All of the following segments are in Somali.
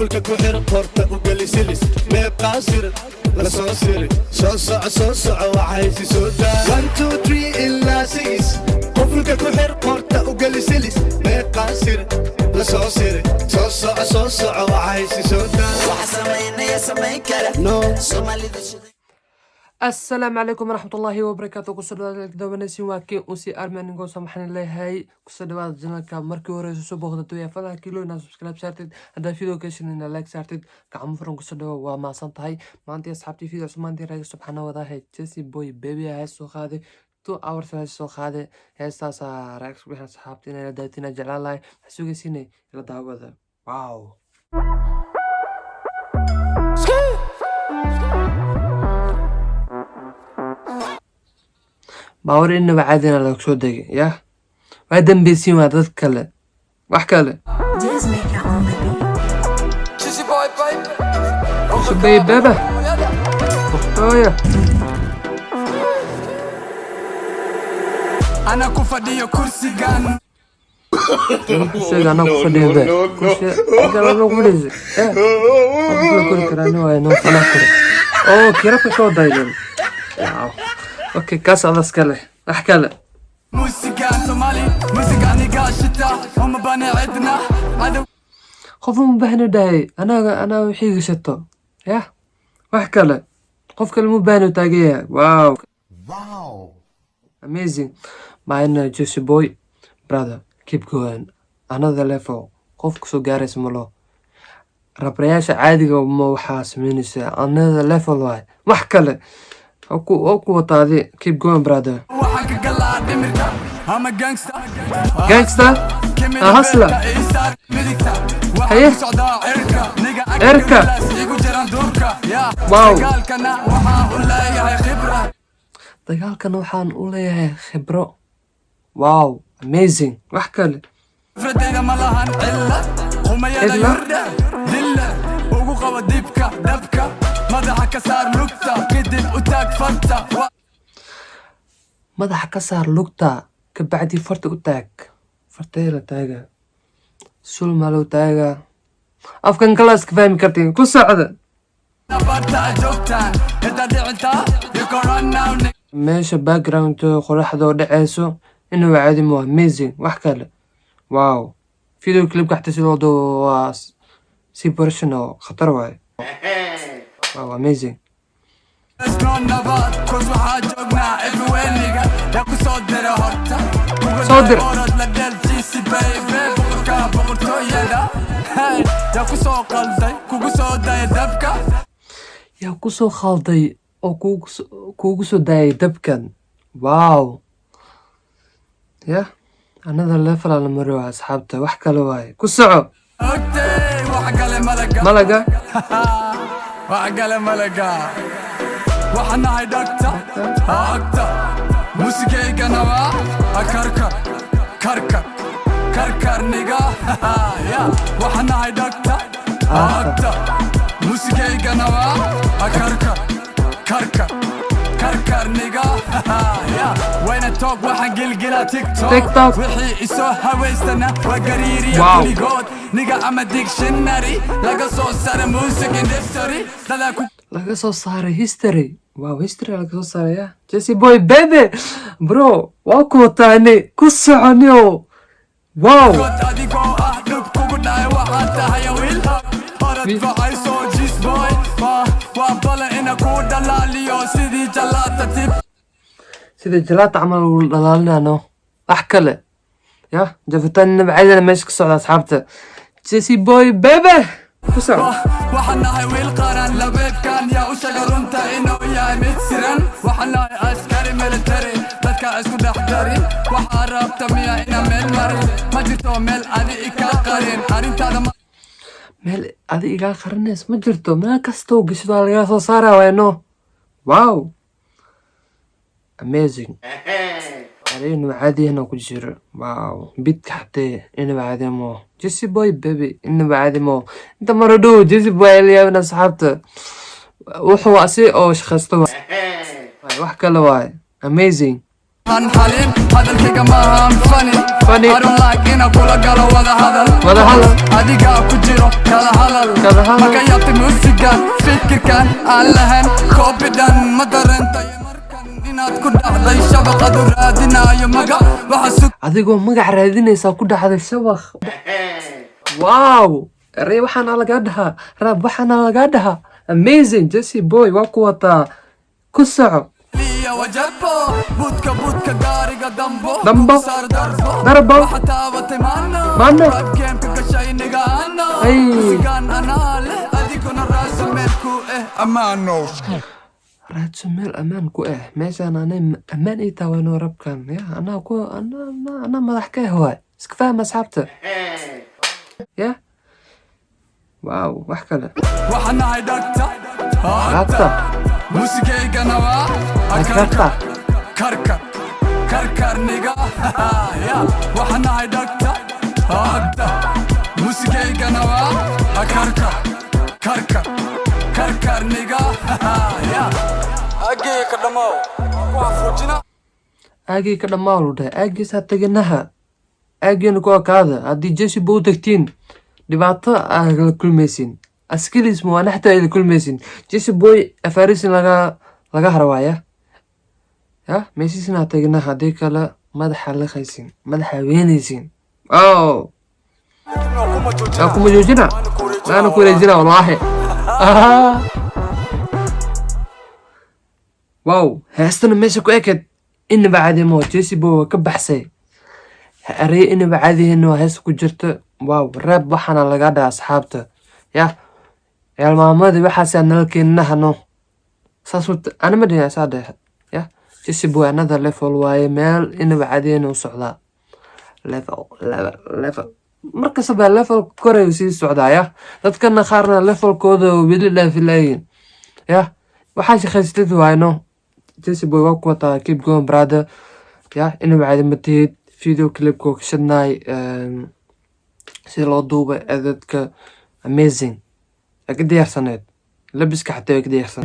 قفلك كحر قرطة وقلي سلس ما يبقى سر لا صوصيري صوصع وعايزي سودا 1 2 3 إلا 6 قفلك كحر قرطة وقلي سلس ما يبقى سر لا صوصيري صوصع وعايزي سودا وحسمينا يا سميكرة نو سومالي السلام عليكم ورحمة الله وبركاته. كسر دوانيسي واكي وسي ارمن نقول سمحنا الله هاي كسر دوات جنالكا مركي ورسو سو بوغدتو يا فلا كيلو ناس سبسكرايب سارتد هذا فيديو كيشن ان لايك سارتد كعم فرن كسر دوا وما سنتهاي ما انتي اصحابتي فيديو سمانتي راي سبحانه وتعالى جيسي بوي بيبي هاي سو خادي 2 hours هاي سو خادي هيستاس راكس بيها صحابتي انا دايتينا جلالاي حسوغي سيني الى داوده واو باور إنه بعدين على كسودي يا بعدين بيسي ما تذكر وحكاله شبي بابا أختويا أنا كفدي كرسي جان كرسي أنا كفدي بابا كرسي أنا لو كفدي أقول كل كلامي وينو فلا كره أوه كيرا بكو دايلن اوكي كاس على سكاله احكي له موسيقى سومالي موسيقى نقاشته هم بني عدنا خوفهم بهنو داي انا وحي قشته يا واحكي له قف كلمه بهنو تاقيه واو amazing معنا جوسي بوي brother keep going another level قف كسو غاريس ملو رابرياش عادي وما وحا سمينيسا another level واي واحكي له أكو وطادي keep going brother gangster هسلا هيه اركا واو dagaalkan waxaan u leeyahay khibro wow amazing wax kale madaxa ka saar lugta kabacdi farta u taag farteela taaga sulma loo taaga afkan kalaas ka fahmi kartiin ku socda meesha background qoraxda oo dhaceyso inuu caadi mo amazing wax kale wow video clip xataa sidoo doo waa si professional khatar waay wow amazing صادر يا كوسو خالدي او كوكسو داي دبكن واو يا another level على مروع اصحابته وحكى له واي كسعو ملقا ملقا وحنا هاي دكتا أكتا موسيقى جنوا كركر نيجا يا وحنا هاي دكتا أكتا موسيقى جنوا كركر نيجا يا وين التوب وحن قلقلا تيك توك وحي إسوها ويستنا وقريري يا جود نيجا أما ديكشنري لقى صوت صار موسيقى ديستوري laga soo saaray history wow history laga soo saaray ya Jesse boy baby bro waa ku taani ku soconyo wow sidii jalaata camal uu dhalaalinaano wax kale ya jafitaan بعيدنا meesha ka socda asxaabta Jesse boy baby وحنا هاي ويلقارن لبيب كان يا وشجرونتا إنه يا متسرن وحنا عسكري ملتري بدك اسكو دحدري وحاربت ميا إنا مل مري ما جرتو مل أدي إيكا قارن أرين تادا مل أدي إيكا قارنس ما جرتو ما كستو قشتو على ياسو سارة وينو واو amazing إنه عادي هنا كجير واو بيت حتى إنه بعد مو جيسي بوي بيبي إنه بعد مو أنت مردود جيسي بوي اللي من أصحابته وحو أسي أو شخصته وحكى له واي amazing حليم هذا الكيكة ما هم funny I don't like إن أقول قالوا ولا هذا أديك كجيرو كلا hadal Kala hadal. Makayati musigan fikirkan aan lahayn koobidan ma darentay markan inaad ku dhacday shabaq adu raadinayo magac waxa sug adigoo magac raadinaysaa ku dhacday shabaq wow erey waxaana lagaa dhahaa raab waxaana lagaa dhahaa amazing Jesse boy waa ku wataa ku soco liya wajabo budka gaariga dambo Dambo. Sar darbo Darbo. xataa watay maano Maano. Rap game ka gashayniga ano Ay. musigan anaa leh adiguna raasa meelku amaano raadso meel ammaan ku ah meeshaan anay ammaan ii taawano rabkan ya anaa madax ka ah waay iska fahma asxaabta ya wow wax kale waxaan nahay dhagta Dhagta. muusigaygana waa Dhagta. karkarniga ya waxaan nahay dhagta muusigaygana waa karkarniga ya agee ka dhamow waa fujina aagii ka dhammaa lu dhahay aagiisaa teginaha aagiina ku akaada haddii Jesse bow tagtiin dhibaato aad la kulmaysin askilis ma waana xataa la kulmaysin Jesse boy afarisin laga harwaaya ya meeshiisna teginaha haddii kale madaxa la qaysin madaxa weynaysin oh kuma joojina maana ku wareejina wallaahi wow heestana meesha ku eked inaba caadi ma Jesse boy waa ka baxsay erey inaba caadihin waa hees ku jirta wow raab waxaana laga dhahaa asxaabta ya maalmaamadii waxaasaa nala keeninahano saas ana ma dhihin saa dheh ya Jesse boy another level waaye meel inaba caadihin u socdaa level markastaba level koray sii socdaa ya dadkana qaarna levelkooda weli dhaafilayin ya waxaa shaqaystid waayno Jesse boy waa ku wataa keep going brother ya inaba caadi ma tihid video clipko ka shadnaay si loo duubay edadka amazing waa ka diyaarsaneed labiska xataa waa ka diyaarsan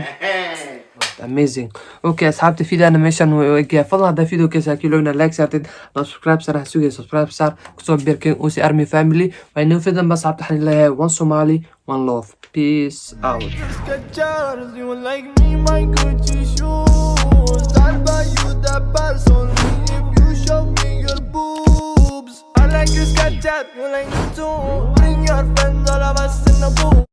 amazing okay asxaabta videana meeshan waa egaya fadlan haddaa video keesaa kiilowna like saartid subscribe sar ha sugaya subscribe sar kusoo biirkeen usi army family waa inoo fidan ba asxaabta waxaan leeyahay one Somali one love peace out Skechers, you like me, my Gucci shoes. I'll buy you the purse only if you show me your boobs. I like your Skechers, you like me too. Bring your friends, all of us in the booth.